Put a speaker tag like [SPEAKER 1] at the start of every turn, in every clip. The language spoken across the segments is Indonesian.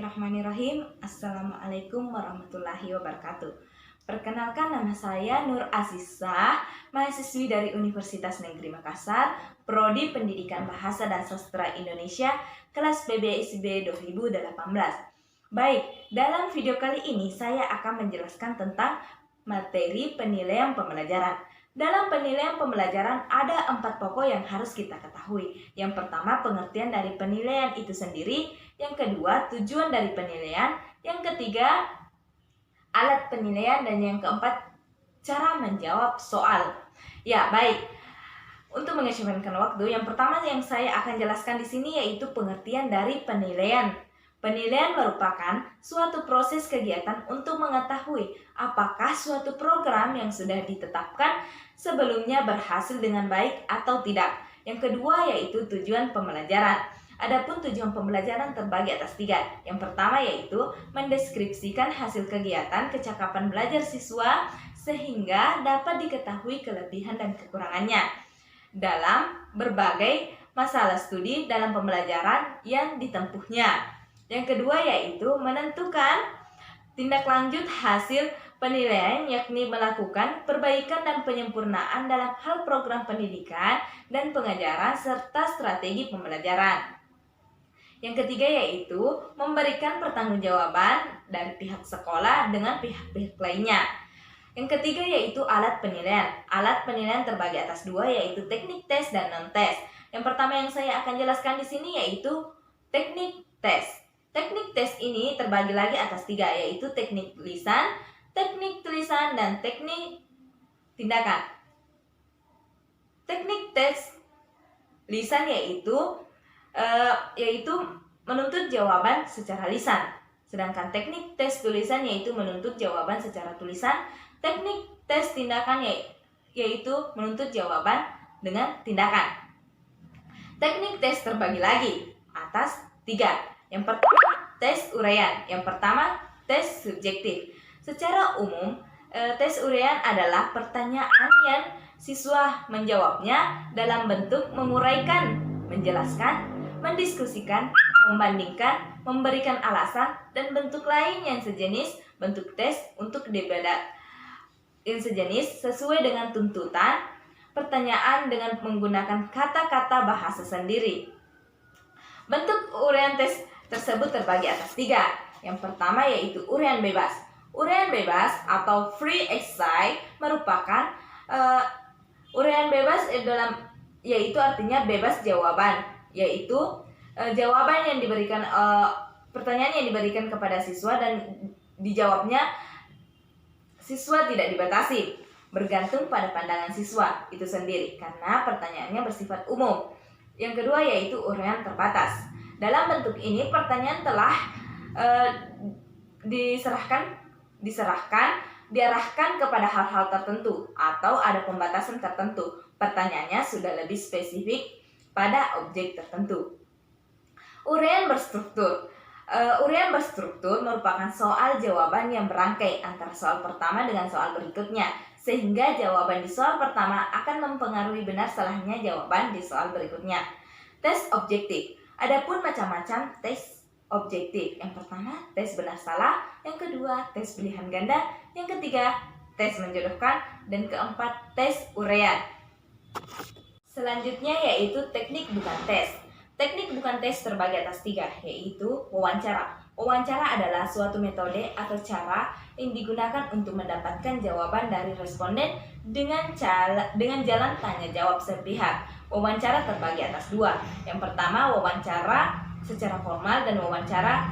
[SPEAKER 1] Bismillahirrahmanirrahim. Assalamualaikum warahmatullahi wabarakatuh. Perkenalkan, nama saya Nur Azizah, mahasiswi dari Universitas Negeri Makassar, Prodi Pendidikan Bahasa dan Sastra Indonesia, kelas PBSB 2018. Baik, dalam video kali ini saya akan menjelaskan tentang materi penilaian pembelajaran. Dalam penilaian pembelajaran ada 4 pokok yang harus kita ketahui. Yang pertama, pengertian dari penilaian itu sendiri. Yang kedua, tujuan dari penilaian. Yang ketiga, alat penilaian. Dan yang keempat, cara menjawab soal. Ya, baik. Untuk mengekspresikan waktu, yang pertama yang saya akan jelaskan di sini yaitu pengertian dari penilaian. Penilaian merupakan suatu proses kegiatan untuk mengetahui apakah suatu program yang sudah ditetapkan sebelumnya berhasil dengan baik atau tidak. Yang kedua yaitu tujuan pembelajaran. Adapun tujuan pembelajaran terbagi atas 3. Yang pertama yaitu mendeskripsikan hasil kegiatan kecakapan belajar siswa sehingga dapat diketahui kelebihan dan kekurangannya dalam berbagai masalah studi dalam pembelajaran yang ditempuhnya. Yang kedua yaitu menentukan tindak lanjut hasil penilaian, yakni melakukan perbaikan dan penyempurnaan dalam hal program pendidikan dan pengajaran serta strategi pembelajaran. Yang ketiga yaitu memberikan pertanggungjawaban dari pihak sekolah dengan pihak-pihak lainnya. Yang ketiga yaitu alat penilaian. Alat penilaian terbagi atas 2 yaitu teknik tes dan non-tes. Yang pertama yang saya akan jelaskan di sini yaitu teknik tes. Teknik tes ini terbagi lagi atas 3 yaitu teknik tulisan, dan teknik tindakan. Teknik tes lisan yaitu menuntut jawaban secara lisan. Sedangkan teknik tes tulisan yaitu menuntut jawaban secara tulisan. Teknik tes tindakan yaitu menuntut jawaban dengan tindakan. Teknik tes terbagi lagi atas 3. Yang pertama, tes uraian. Yang pertama, tes subjektif. Secara umum, tes uraian adalah pertanyaan yang siswa menjawabnya dalam bentuk menguraikan, menjelaskan, mendiskusikan, membandingkan, memberikan alasan, dan bentuk lain yang sejenis bentuk tes untuk debat yang sejenis sesuai dengan tuntutan pertanyaan dengan menggunakan kata-kata bahasa sendiri. Bentuk uraian tes tersebut terbagi atas 3. Yang pertama yaitu uraian bebas. Uraian bebas atau free essay merupakan uraian bebas yaitu artinya bebas jawaban, yaitu jawaban yang diberikan pertanyaan yang diberikan kepada siswa dan dijawabnya siswa tidak dibatasi, bergantung pada pandangan siswa itu sendiri karena pertanyaannya bersifat umum. Yang kedua yaitu uraian terbatas. Dalam bentuk ini pertanyaan telah diarahkan kepada hal-hal tertentu atau ada pembatasan tertentu. Pertanyaannya sudah lebih spesifik pada objek tertentu. Uraian berstruktur. Uraian berstruktur merupakan soal jawaban yang berangkai antara soal pertama dengan soal berikutnya, sehingga jawaban di soal pertama akan mempengaruhi benar salahnya jawaban di soal berikutnya. Tes objektif. Adapun macam-macam tes objektif. Yang pertama, tes benar salah. Yang kedua, tes pilihan ganda. Yang ketiga, tes menjodohkan. Dan keempat, tes uraian. Selanjutnya yaitu teknik bukan tes. Teknik bukan tes terbagi atas 3, yaitu wawancara. Wawancara adalah suatu metode atau cara yang digunakan untuk mendapatkan jawaban dari responden dengan jalan tanya jawab sepihak. Wawancara terbagi atas 2. Yang pertama, wawancara secara formal dan wawancara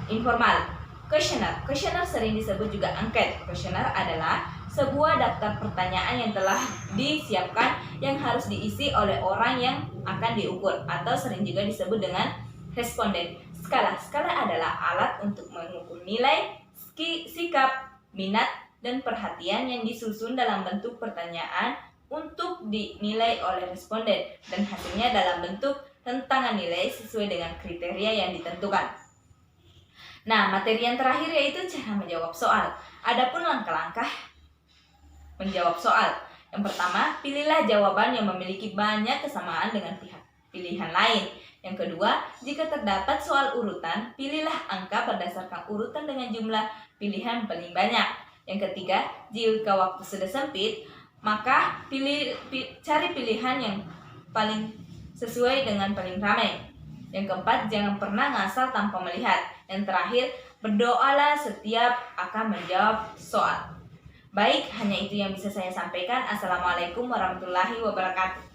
[SPEAKER 1] informal. Questionnaire sering disebut juga angket. Questionnaire adalah sebuah daftar pertanyaan yang telah disiapkan yang harus diisi oleh orang yang akan diukur atau sering juga disebut dengan responden. Skala adalah alat untuk mengukur nilai, sikap, minat, dan perhatian yang disusun dalam bentuk pertanyaan untuk dinilai oleh responden dan hasilnya dalam bentuk rentangan nilai sesuai dengan kriteria yang ditentukan. Nah, materi yang terakhir yaitu cara menjawab soal. Adapun langkah-langkah menjawab soal. Yang pertama, pilihlah jawaban yang memiliki banyak kesamaan dengan pihak pilihan lain. Yang kedua, jika terdapat soal urutan, pilihlah angka berdasarkan urutan dengan jumlah pilihan paling banyak. Yang ketiga, jika waktu sudah sempit, maka cari pilihan yang paling sesuai dengan paling ramai. Yang keempat, jangan pernah ngasal tanpa melihat. Yang terakhir, berdoalah setiap akan menjawab soal. Baik, hanya itu yang bisa saya sampaikan. Assalamualaikum warahmatullahi wabarakatuh.